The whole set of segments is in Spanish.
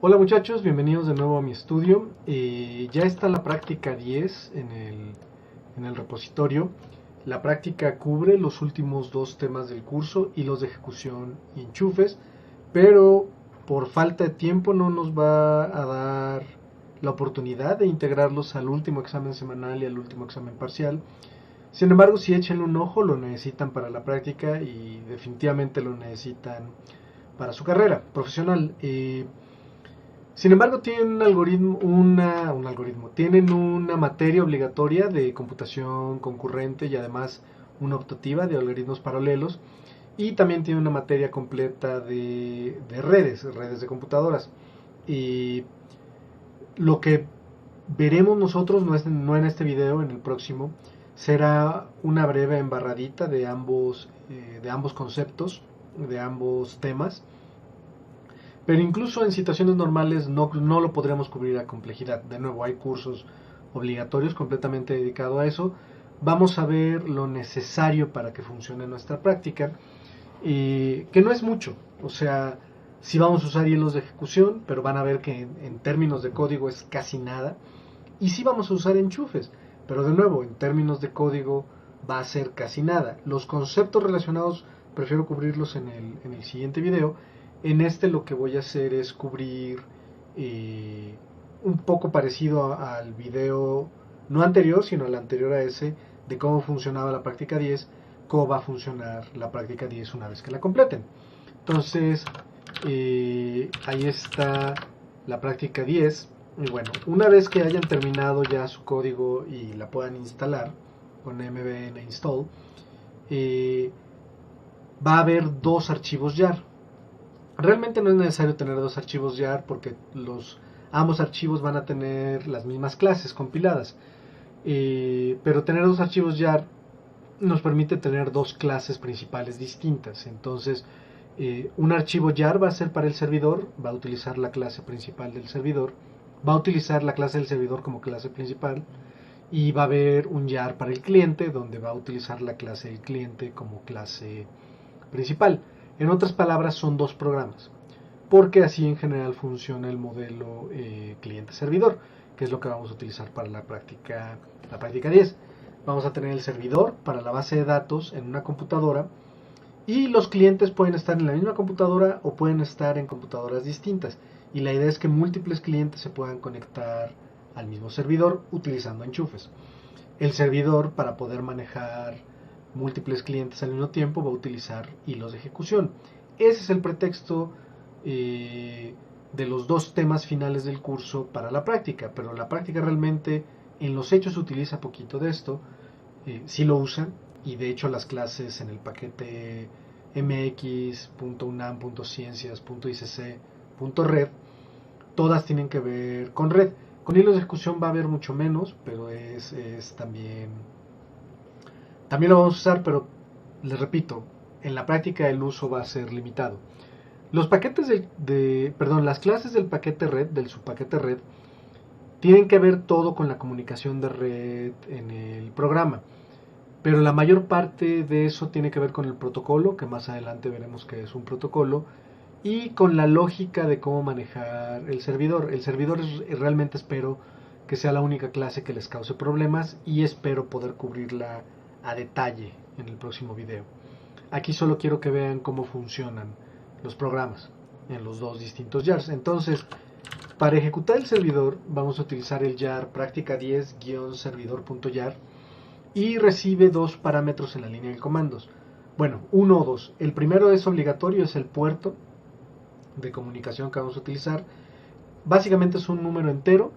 Hola muchachos, bienvenidos de nuevo a mi estudio. Ya está la práctica 10 en el repositorio. La práctica cubre los últimos dos temas del curso, hilos de ejecución y enchufes, pero por falta de tiempo no nos va a dar la oportunidad de integrarlos al último examen semanal y al último examen parcial. Sin embargo, si échenle un ojo, lo necesitan para la práctica y definitivamente lo necesitan para su carrera profesional. Sin embargo, tienen un algoritmo, tienen una materia obligatoria de computación concurrente y además una optativa de algoritmos paralelos, y también tienen una materia completa de redes de computadoras. Y lo que veremos nosotros no en este video, en el próximo, será una breve embarradita de ambos conceptos, de ambos temas, pero incluso en situaciones normales no lo podremos cubrir a complejidad. De nuevo, hay cursos obligatorios completamente dedicados a eso. Vamos a ver lo necesario para que funcione nuestra práctica, que no es mucho. O sea, sí vamos a usar hilos de ejecución, pero van a ver que en términos de código es casi nada. Y sí vamos a usar enchufes, pero de nuevo, en términos de código va a ser casi nada. Los conceptos relacionados prefiero cubrirlos en el siguiente video. En este lo que voy a hacer es cubrir un poco parecido al video, no anterior, sino al anterior a ese, de cómo funcionaba la práctica 10, cómo va a funcionar la práctica 10 una vez que la completen. Entonces, ahí está la práctica 10. Y bueno, una vez que hayan terminado ya su código y la puedan instalar con mbn install, eh, va a haber dos archivos jar. Realmente no es necesario tener dos archivos jar porque ambos archivos van a tener las mismas clases compiladas. Pero tener dos archivos jar nos permite tener dos clases principales distintas. Entonces, un archivo jar va a ser para el servidor, va a utilizar la clase principal del servidor, va a utilizar la clase del servidor como clase principal, y va a haber un jar para el cliente donde va a utilizar la clase del cliente como clase principal. En otras palabras, son dos programas, porque así en general funciona el modelo cliente-servidor, que es lo que vamos a utilizar para la práctica 10. Vamos a tener el servidor para la base de datos en una computadora, y los clientes pueden estar en la misma computadora o pueden estar en computadoras distintas. Y la idea es que múltiples clientes se puedan conectar al mismo servidor utilizando enchufes. El servidor, para poder manejar múltiples clientes al mismo tiempo, va a utilizar hilos de ejecución. Ese es el pretexto de los dos temas finales del curso para la práctica, pero la práctica realmente en los hechos utiliza poquito de esto. Sí lo usan, y de hecho las clases en el paquete mx.unam.ciencias.icc.red todas tienen que ver con red. Con hilos de ejecución va a haber mucho menos, pero es también lo vamos a usar, pero les repito, en la práctica el uso va a ser limitado. Los paquetes perdón, las clases del paquete red, del subpaquete red, tienen que ver todo con la comunicación de red en el programa. Pero la mayor parte de eso tiene que ver con el protocolo, que más adelante veremos que es un protocolo, y con la lógica de cómo manejar el servidor. El servidor realmente espero que sea la única clase que les cause problemas, y espero poder cubrirla a detalle en el próximo video. Aquí solo quiero que vean cómo funcionan los programas en los dos distintos jars. Entonces, para ejecutar el servidor vamos a utilizar el jar práctica 10-servidor.jar, y recibe dos parámetros en la línea de comandos. Bueno, uno o dos. El primero es obligatorio, es el puerto de comunicación que vamos a utilizar. Básicamente es un número entero,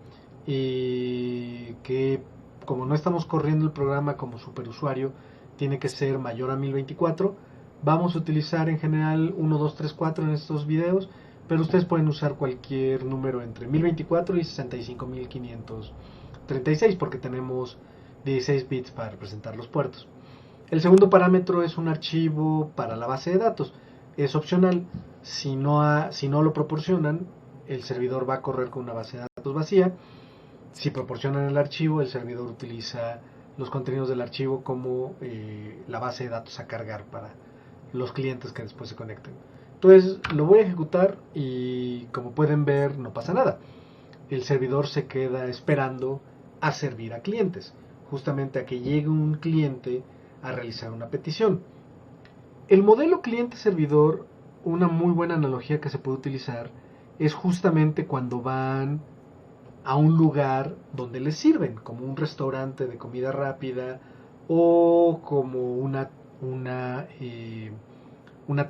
que como no estamos corriendo el programa como superusuario, tiene que ser mayor a 1024. Vamos a utilizar en general 1, 2, 3, 4 en estos videos, pero ustedes pueden usar cualquier número entre 1024 y 65536, porque tenemos 16 bits para representar los puertos. El segundo parámetro es un archivo para la base de datos. Es opcional. Si no lo proporcionan, el servidor va a correr con una base de datos vacía. Si proporcionan el archivo, el servidor utiliza los contenidos del archivo como la base de datos a cargar para los clientes que después se conecten. Entonces lo voy a ejecutar y como pueden ver no pasa nada. El servidor se queda esperando a servir a clientes, justamente a que llegue un cliente a realizar una petición. El modelo cliente-servidor, una muy buena analogía que se puede utilizar, es justamente cuando van a un lugar donde les sirven, como un restaurante de comida rápida o como una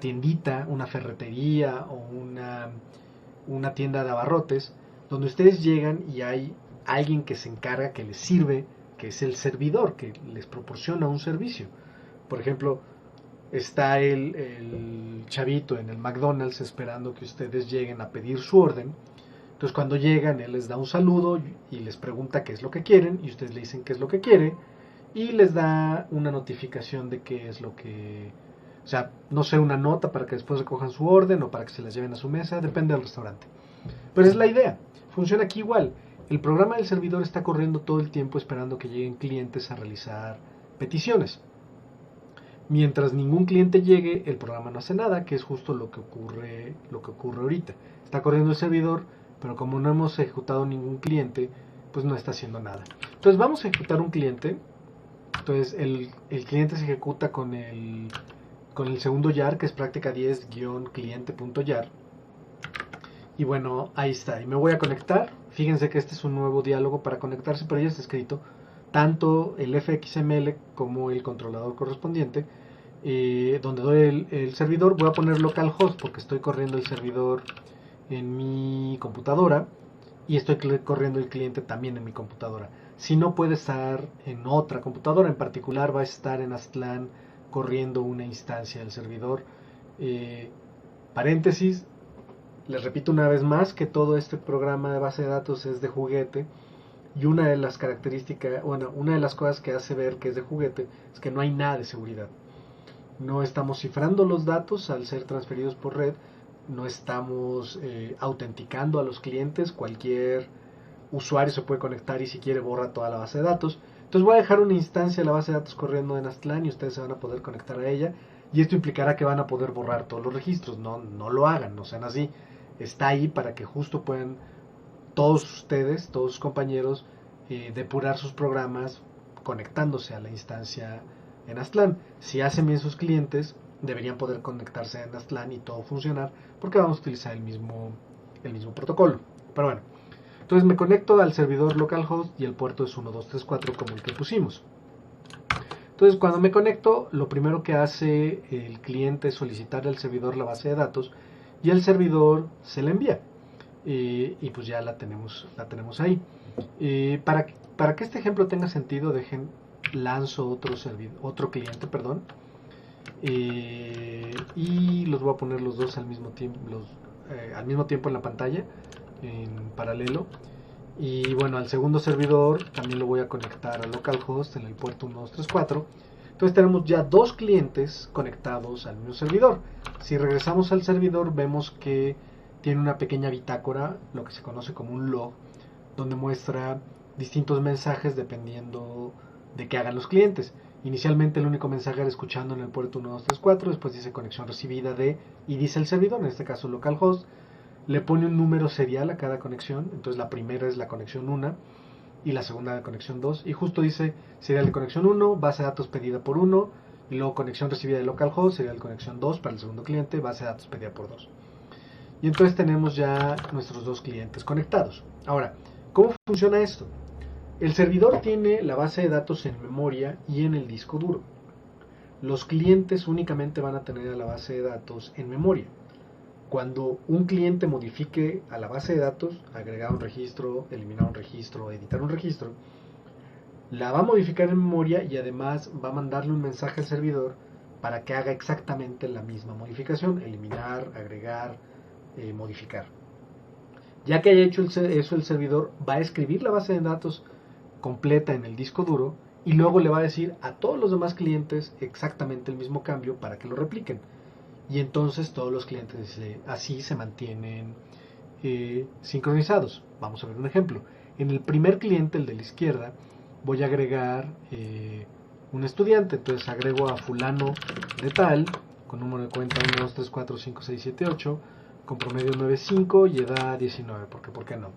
tiendita, una ferretería o una tienda de abarrotes, donde ustedes llegan y hay alguien que se encarga, que les sirve, que es el servidor, que les proporciona un servicio. Por ejemplo, está el chavito en el McDonald's esperando que ustedes lleguen a pedir su orden. Entonces cuando llegan, él les da un saludo y les pregunta qué es lo que quieren, y ustedes le dicen qué es lo que quiere, y les da una notificación de qué es lo que... O sea, no sé, una nota para que después recojan su orden o para que se las lleven a su mesa, depende del restaurante. Pero es la idea, funciona aquí igual. El programa del servidor está corriendo todo el tiempo esperando que lleguen clientes a realizar peticiones. Mientras ningún cliente llegue, el programa no hace nada, que es justo lo que ocurre ahorita. Está corriendo el servidor, pero como no hemos ejecutado ningún cliente, pues no está haciendo nada. Entonces vamos a ejecutar un cliente. Entonces el cliente se ejecuta con el segundo jar, que es práctica 10-cliente.jar. Y bueno, ahí está. Y me voy a conectar. Fíjense que este es un nuevo diálogo para conectarse, pero ya está escrito tanto el fxml como el controlador correspondiente. Donde doy el servidor, voy a poner localhost porque estoy corriendo el servidor en mi computadora y estoy corriendo el cliente también en mi computadora. Si no, puede estar en otra computadora, en particular va a estar en Aztlán corriendo una instancia del servidor. Paréntesis, les repito una vez más que todo este programa de base de datos es de juguete. Y una de las características, bueno, una de las cosas que hace ver que es de juguete es que no hay nada de seguridad. No estamos cifrando los datos al ser transferidos por red, no estamos autenticando a los clientes, cualquier usuario se puede conectar y si quiere borra toda la base de datos. Entonces voy a dejar una instancia de la base de datos corriendo en Aztlán y ustedes se van a poder conectar a ella, y esto implicará que van a poder borrar todos los registros. No lo hagan, no sean así. Está ahí para que justo puedan todos ustedes, todos sus compañeros, depurar sus programas conectándose a la instancia en Aztlán. Si hacen bien sus clientes, deberían poder conectarse en Aztlán y todo funcionar, porque vamos a utilizar el mismo protocolo. Pero bueno, entonces me conecto al servidor localhost y el puerto es 1234 como el que pusimos. Entonces cuando me conecto, lo primero que hace el cliente es solicitar al servidor la base de datos y el servidor se la envía. Y pues ya la tenemos ahí. Para que este ejemplo tenga sentido, lanzo otro cliente, perdón, y los voy a poner los dos al mismo tiempo en la pantalla, en paralelo. Y bueno, al segundo servidor también lo voy a conectar a localhost en el puerto 1234. Entonces tenemos ya dos clientes conectados al mismo servidor. Si regresamos al servidor, vemos que tiene una pequeña bitácora, lo que se conoce como un log, donde muestra distintos mensajes dependiendo de qué hagan los clientes. Inicialmente el único mensaje era escuchando en el puerto 1234, después dice conexión recibida de, y dice el servidor, en este caso localhost, le pone un número serial a cada conexión. Entonces la primera es la conexión 1 y la segunda la conexión 2, y justo dice serial de conexión 1, base de datos pedida por 1, y luego conexión recibida de localhost, serial de conexión 2 para el segundo cliente, base de datos pedida por 2. Y entonces tenemos ya nuestros dos clientes conectados. Ahora, ¿cómo funciona esto? El servidor tiene la base de datos en memoria y en el disco duro. Los clientes únicamente van a tener la base de datos en memoria. Cuando un cliente modifique a la base de datos, agregar un registro, eliminar un registro, editar un registro, la va a modificar en memoria y además va a mandarle un mensaje al servidor para que haga exactamente la misma modificación, eliminar, agregar, modificar. Ya que haya hecho eso, el servidor va a escribir la base de datos completa en el disco duro y luego le va a decir a todos los demás clientes exactamente el mismo cambio para que lo repliquen. Y entonces todos los clientes así se mantienen sincronizados. Vamos a ver un ejemplo. En el primer cliente, el de la izquierda, voy a agregar un estudiante. Entonces agrego a fulano de tal con número de cuenta 1, 2, 3, 4, 5, 6, 7, 8, con promedio 9,5 y edad 19, porque ¿por qué no?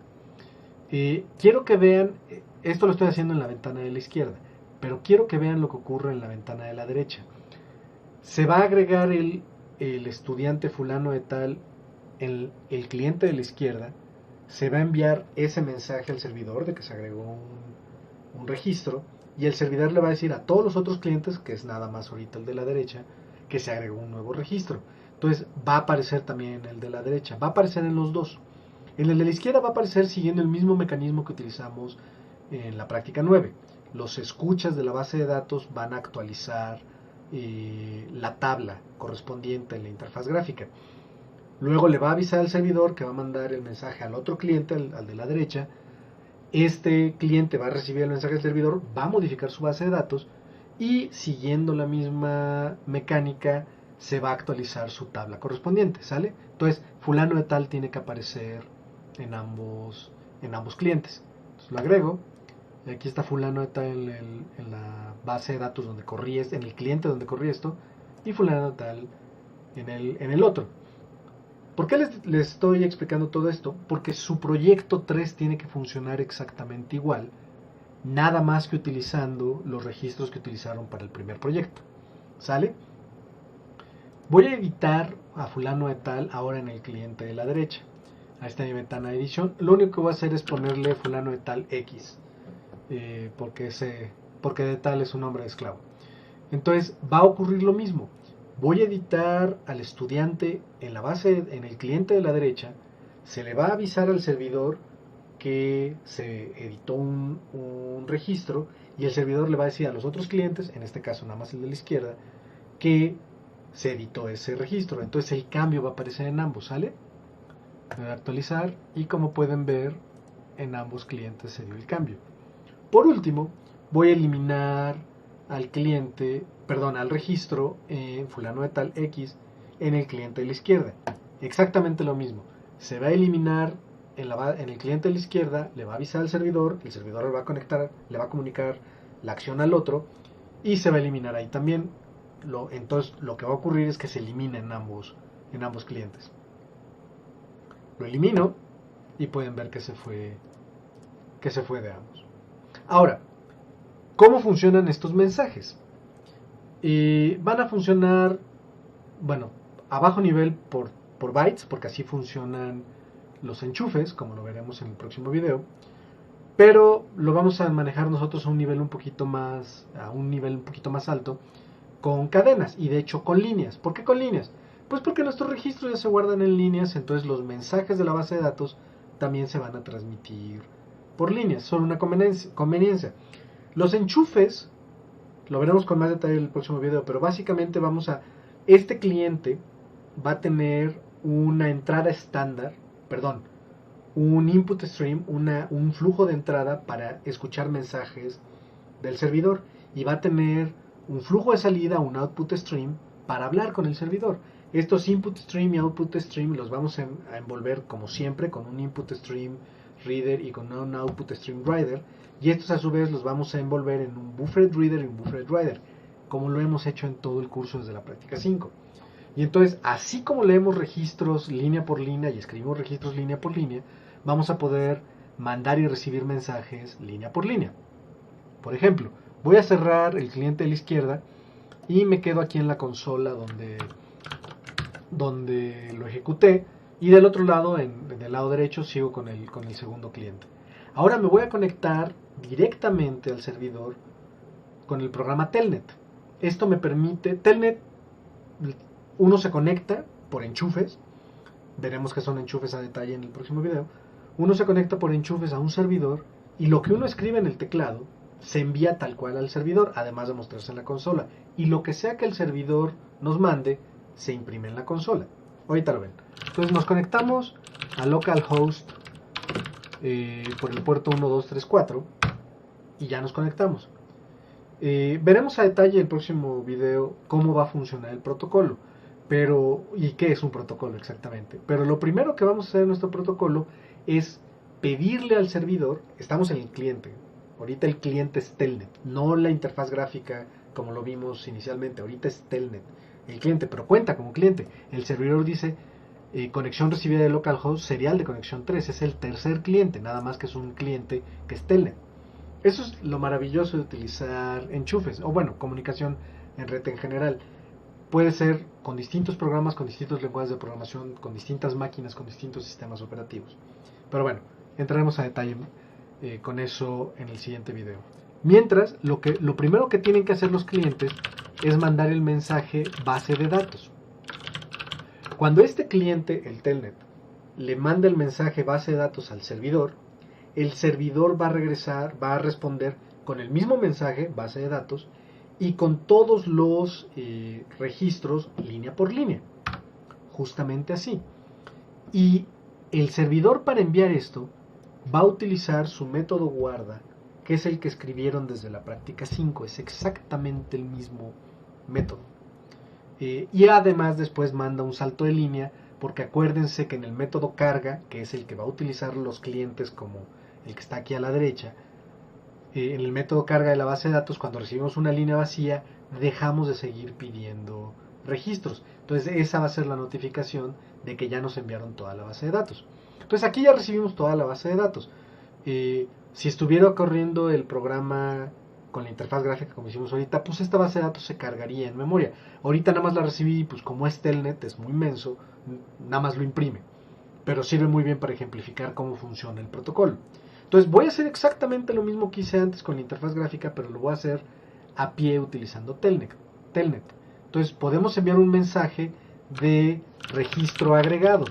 Quiero que vean, esto lo estoy haciendo en la ventana de la izquierda, pero quiero que vean lo que ocurre en la ventana de la derecha. Se va a agregar el estudiante fulano de tal, el cliente de la izquierda, se va a enviar ese mensaje al servidor de que se agregó un registro, y el servidor le va a decir a todos los otros clientes, que es nada más ahorita el de la derecha, que se agregó un nuevo registro. Entonces va a aparecer también en el de la derecha, va a aparecer en los dos. En el de la izquierda va a aparecer siguiendo el mismo mecanismo que utilizamos en la práctica 9. Los escuchas de la base de datos van a actualizar la tabla correspondiente en la interfaz gráfica. Luego le va a avisar al servidor que va a mandar el mensaje al otro cliente, al de la derecha. Este cliente va a recibir el mensaje del servidor, va a modificar su base de datos y siguiendo la misma mecánica se va a actualizar su tabla correspondiente, ¿sale? Entonces, fulano de tal tiene que aparecer en ambos clientes. Entonces lo agrego, y aquí está fulano de tal en la base de datos donde corrí en el cliente donde corrí esto, y fulano de tal en el otro. ¿Por qué les estoy explicando todo esto? Porque su proyecto 3 tiene que funcionar exactamente igual, nada más que utilizando los registros que utilizaron para el primer proyecto. ¿Sale? Voy a editar a fulano de tal ahora en el cliente de la derecha. Ahí está mi ventana de edición. Lo único que voy a hacer es ponerle fulano de tal X, porque de tal es un nombre de esclavo. Entonces va a ocurrir lo mismo. Voy a editar al estudiante en el cliente de la derecha. Se le va a avisar al servidor que se editó un registro, y el servidor le va a decir a los otros clientes, en este caso nada más el de la izquierda, que se editó ese registro. Entonces el cambio va a aparecer en ambos, ¿sale? Voy a actualizar y como pueden ver en ambos clientes se dio el cambio. Por último, voy a eliminar al registro fulano de tal X en el cliente de la izquierda. Exactamente lo mismo. Se va a eliminar en el cliente de la izquierda, le va a avisar al servidor, el servidor le va a comunicar la acción al otro y se va a eliminar ahí también. Entonces lo que va a ocurrir es que se elimina en ambos clientes. Lo elimino y pueden ver que se fue de ambos. Ahora, ¿cómo funcionan estos mensajes? Van a funcionar, bueno, a bajo nivel por bytes, porque así funcionan los enchufes, como lo veremos en el próximo video, pero lo vamos a manejar nosotros a un nivel un poquito más alto, con cadenas y de hecho con líneas. ¿Por qué con líneas? Pues porque nuestros registros ya se guardan en líneas, entonces los mensajes de la base de datos también se van a transmitir por líneas, son una conveniencia. Los enchufes, lo veremos con más detalle en el próximo video, pero básicamente este cliente va a tener una entrada estándar, un input stream, un flujo de entrada para escuchar mensajes del servidor, y va a tener un flujo de salida, un output stream, para hablar con el servidor. Estos input stream y output stream los vamos a envolver como siempre con un input stream reader y con un output stream writer, y estos a su vez los vamos a envolver en un buffered reader y un buffered writer, como lo hemos hecho en todo el curso desde la práctica 5. Y entonces, así como leemos registros línea por línea y escribimos registros línea por línea, vamos a poder mandar y recibir mensajes línea por línea. Por ejemplo, voy a cerrar el cliente de la izquierda y me quedo aquí en la consola donde lo ejecuté, y del otro lado, del lado derecho, sigo con el segundo cliente. Ahora me voy a conectar directamente al servidor con el programa Telnet. Esto me permite, Telnet, uno se conecta por enchufes, veremos que son enchufes a detalle en el próximo video. Uno se conecta por enchufes a un servidor, y lo que uno escribe en el teclado se envía tal cual al servidor, además de mostrarse en la consola, y lo que sea que el servidor nos mande se imprime en la consola. Ahorita lo ven. Entonces nos conectamos a localhost por el puerto 1, 2, 3, 4 y ya nos conectamos. Veremos a detalle en el próximo video cómo va a funcionar el protocolo, y qué es un protocolo exactamente. Pero lo primero que vamos a hacer en nuestro protocolo es pedirle al servidor, estamos en el cliente, ahorita el cliente es Telnet, no la interfaz gráfica como lo vimos inicialmente. Ahorita es Telnet, el cliente, pero cuenta como cliente. El servidor dice conexión recibida de localhost, serial de conexión 3, es el tercer cliente, nada más que es un cliente que es Telnet. Eso es lo maravilloso de utilizar enchufes, o bueno, comunicación en red en general. Puede ser con distintos programas, con distintos lenguajes de programación, con distintas máquinas, con distintos sistemas operativos. Pero bueno, entraremos a detalle con eso en el siguiente video. Mientras, lo primero que tienen que hacer los clientes es mandar el mensaje base de datos. Cuando este cliente, el Telnet, le manda el mensaje base de datos al servidor, el servidor va a responder con el mismo mensaje base de datos y con todos los registros línea por línea. Justamente así. Y el servidor, para enviar esto, va a utilizar su método guarda, que es el que escribieron desde la práctica 5. Es exactamente el mismo método. Y además después manda un salto de línea, porque acuérdense que en el método carga, que es el que va a utilizar los clientes como el que está aquí a la derecha, en el método carga de la base de datos, cuando recibimos una línea vacía, dejamos de seguir pidiendo registros. Entonces esa va a ser la notificación de que ya nos enviaron toda la base de datos. Entonces aquí ya recibimos toda la base de datos. Si estuviera corriendo el programa con la interfaz gráfica como hicimos ahorita, pues esta base de datos se cargaría en memoria. Ahorita nada más la recibí, pues como es Telnet, es muy menso, nada más lo imprime. Pero sirve muy bien para ejemplificar cómo funciona el protocolo. Entonces voy a hacer exactamente lo mismo que hice antes con la interfaz gráfica, pero lo voy a hacer a pie utilizando Telnet. Entonces podemos enviar un mensaje de registro agregado.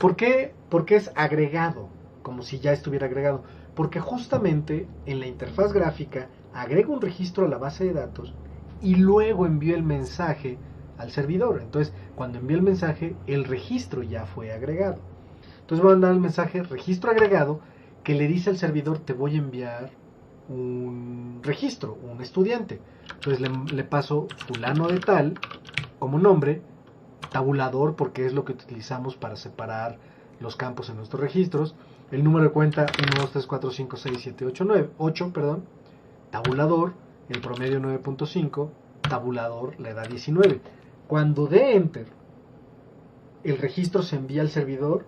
¿Por qué es agregado? Como si ya estuviera agregado. Porque justamente en la interfaz gráfica agrego un registro a la base de datos y luego envío el mensaje al servidor. Entonces, cuando envío el mensaje, el registro ya fue agregado. Entonces voy a mandar el mensaje registro agregado, que le dice al servidor: te voy a enviar un registro, un estudiante. Entonces le paso fulano de tal como nombre, tabulador, porque es lo que utilizamos para separar los campos en nuestros registros, el número de cuenta 1, 2, 3, 4, 5, 6, 7, 8, tabulador, el promedio 9.5, tabulador le da 19. Cuando dé enter, el registro se envía al servidor,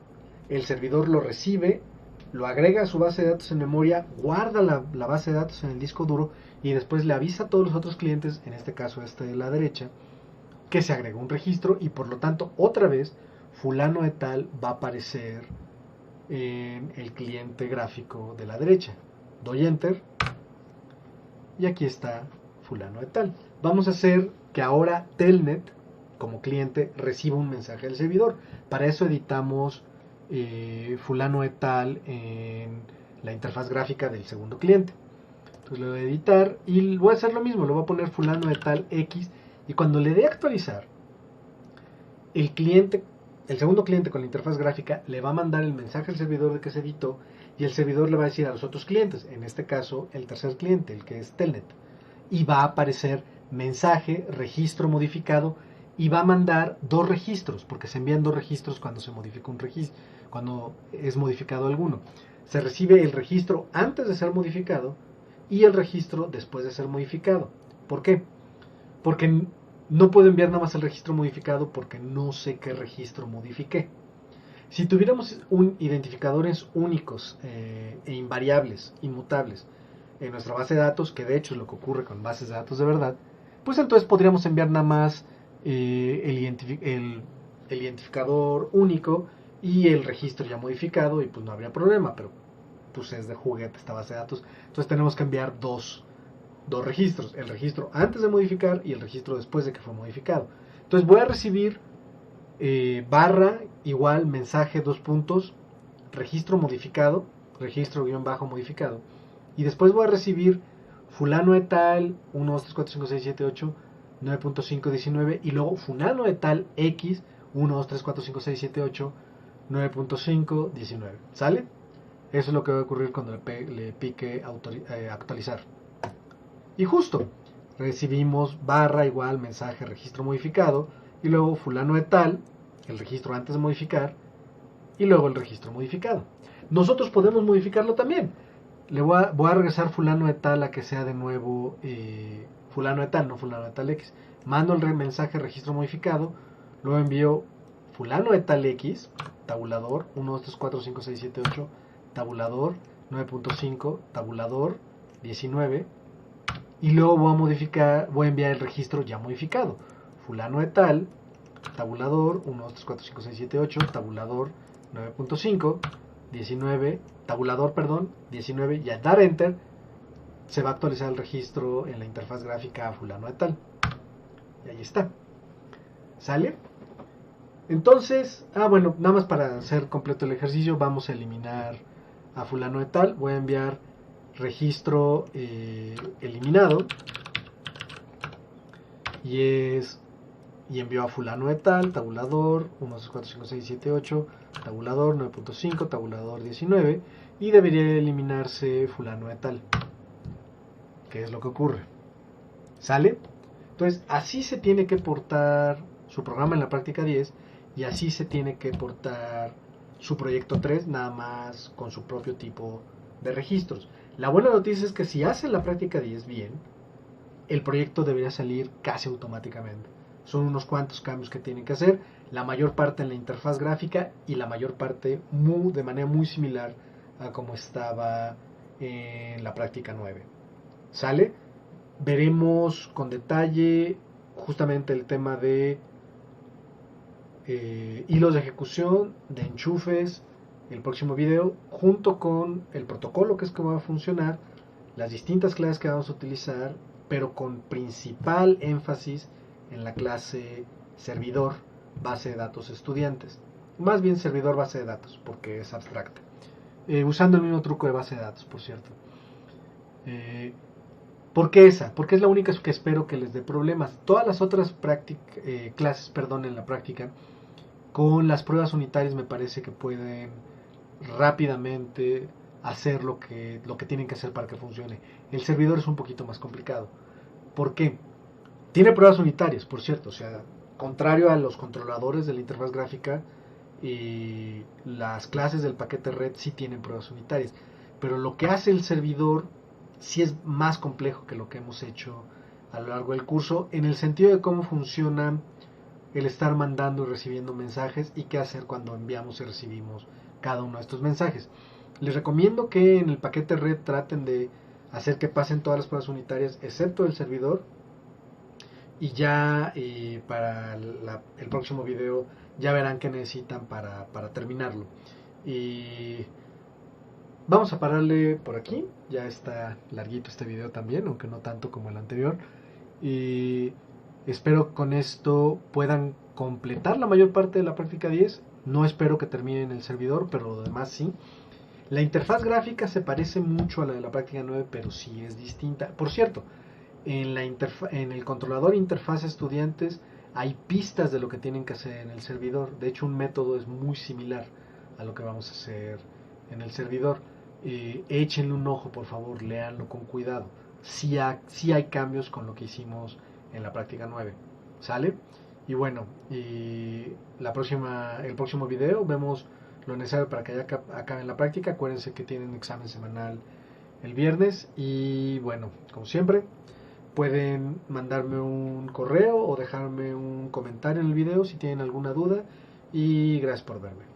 el servidor lo recibe, lo agrega a su base de datos en memoria, guarda la base de datos en el disco duro y después le avisa a todos los otros clientes, en este caso este de la derecha, que se agregó un registro y por lo tanto otra vez fulano de tal va a aparecer en el cliente gráfico de la derecha. Doy enter y aquí está fulano de tal. Vamos a hacer que ahora Telnet como cliente reciba un mensaje del servidor. Para eso editamos fulano de tal en la interfaz gráfica del segundo cliente. Entonces lo voy a editar y voy a hacer lo mismo, lo voy a poner fulano de tal X, y cuando le dé actualizar, el segundo cliente con la interfaz gráfica le va a mandar el mensaje al servidor de que se editó, y el servidor le va a decir a los otros clientes, en este caso el tercer cliente, el que es Telnet, y va a aparecer mensaje, registro modificado, y va a mandar dos registros, porque se envían dos registros cuando se modifica un registro, cuando es modificado alguno. Se recibe el registro antes de ser modificado y el registro después de ser modificado. ¿Por qué? Porque no puedo enviar nada más el registro modificado porque no sé qué registro modifiqué. Si tuviéramos identificadores únicos e invariables, inmutables, en nuestra base de datos, que de hecho es lo que ocurre con bases de datos de verdad, pues entonces podríamos enviar nada más el identificador único y el registro ya modificado y pues no habría problema, pero pues es de juguete esta base de datos. Entonces tenemos que enviar dos registros, el registro antes de modificar y el registro después de que fue modificado. Entonces voy a recibir barra igual mensaje dos puntos registro modificado, registro guión bajo modificado, y después voy a recibir fulano de tal 1, 2, 3, 4, 5, 6, 7, 8, 9.5, 19 y luego fulano de tal X 1, 2, 3, 4, 5, 6, 7, 8, 9.5, 19. ¿Sale? Eso es lo que va a ocurrir cuando le pique actualizar. Y justo, recibimos barra igual mensaje registro modificado y luego fulano de tal, el registro antes de modificar y luego el registro modificado. Nosotros podemos modificarlo también. Voy a regresar fulano de tal a que sea de nuevo fulano de tal, no fulano de tal X. Mando el mensaje registro modificado, luego envío fulano de tal X, tabulador 1, 2, 3, 4, 5, 6, 7, 8, tabulador 9.5, tabulador 19, y luego voy a enviar el registro ya modificado, fulano de tal, tabulador 1, 2, 3, 4, 5, 6, 7, 8, tabulador 9.5, 19, tabulador, perdón, 19, y al dar enter se va a actualizar el registro en la interfaz gráfica a fulano de tal. Y ahí está. ¿Sale? Entonces, bueno, nada más para hacer completo el ejercicio, vamos a eliminar a fulano de tal. Voy a enviar registro eliminado. Y envío a fulano de tal, tabulador 1, 2, 4, 5, 6, 7, 8, tabulador 9.5, tabulador 19, y debería eliminarse fulano de tal. ¿Qué es lo que ocurre? ¿Sale? Entonces, así se tiene que portar su programa en la práctica 10 y así se tiene que portar su proyecto 3, nada más con su propio tipo de registros. La buena noticia es que si hace la práctica 10 bien, el proyecto debería salir casi automáticamente. Son unos cuantos cambios que tienen que hacer, la mayor parte en la interfaz gráfica y la mayor parte de manera muy similar a como estaba en la práctica 9. ¿Sale? Veremos con detalle justamente el tema de hilos de ejecución, de enchufes, el próximo video, junto con el protocolo que es que va a funcionar, las distintas clases que vamos a utilizar, pero con principal énfasis en la clase servidor base de datos estudiantes. Más bien servidor base de datos, porque es abstracta. Usando el mismo truco de base de datos, por cierto. ¿Por qué esa? Porque es la única que espero que les dé problemas. Todas las otras clases en la práctica, con las pruebas unitarias me parece que pueden rápidamente hacer lo que tienen que hacer para que funcione. El servidor es un poquito más complicado. ¿Por qué? Tiene pruebas unitarias, por cierto, o sea, contrario a los controladores de la interfaz gráfica, y las clases del paquete red sí tienen pruebas unitarias, pero lo que hace el servidor sí es más complejo que lo que hemos hecho a lo largo del curso, en el sentido de cómo funciona el estar mandando y recibiendo mensajes y qué hacer cuando enviamos y recibimos cada uno de estos mensajes. Les recomiendo que en el paquete red traten de hacer que pasen todas las pruebas unitarias excepto el servidor, y ya para el próximo video ya verán qué necesitan para terminarlo. Y vamos a pararle por aquí, ya está larguito este video también, aunque no tanto como el anterior, y espero con esto puedan completar la mayor parte de la práctica 10. No espero que terminen el servidor, pero lo demás sí. La interfaz gráfica se parece mucho a la de la práctica 9, pero sí es distinta. Por cierto, en el controlador interfaz estudiantes hay pistas de lo que tienen que hacer en el servidor. De hecho, un método es muy similar a lo que vamos a hacer en el servidor. Échenle un ojo, por favor, léanlo con cuidado. Sí hay cambios con lo que hicimos en la práctica 9. ¿Sale? Y bueno, el próximo video vemos lo necesario para que acaben la práctica. Acuérdense que tienen examen semanal el viernes. Y bueno, como siempre, pueden mandarme un correo o dejarme un comentario en el video si tienen alguna duda. Y gracias por verme.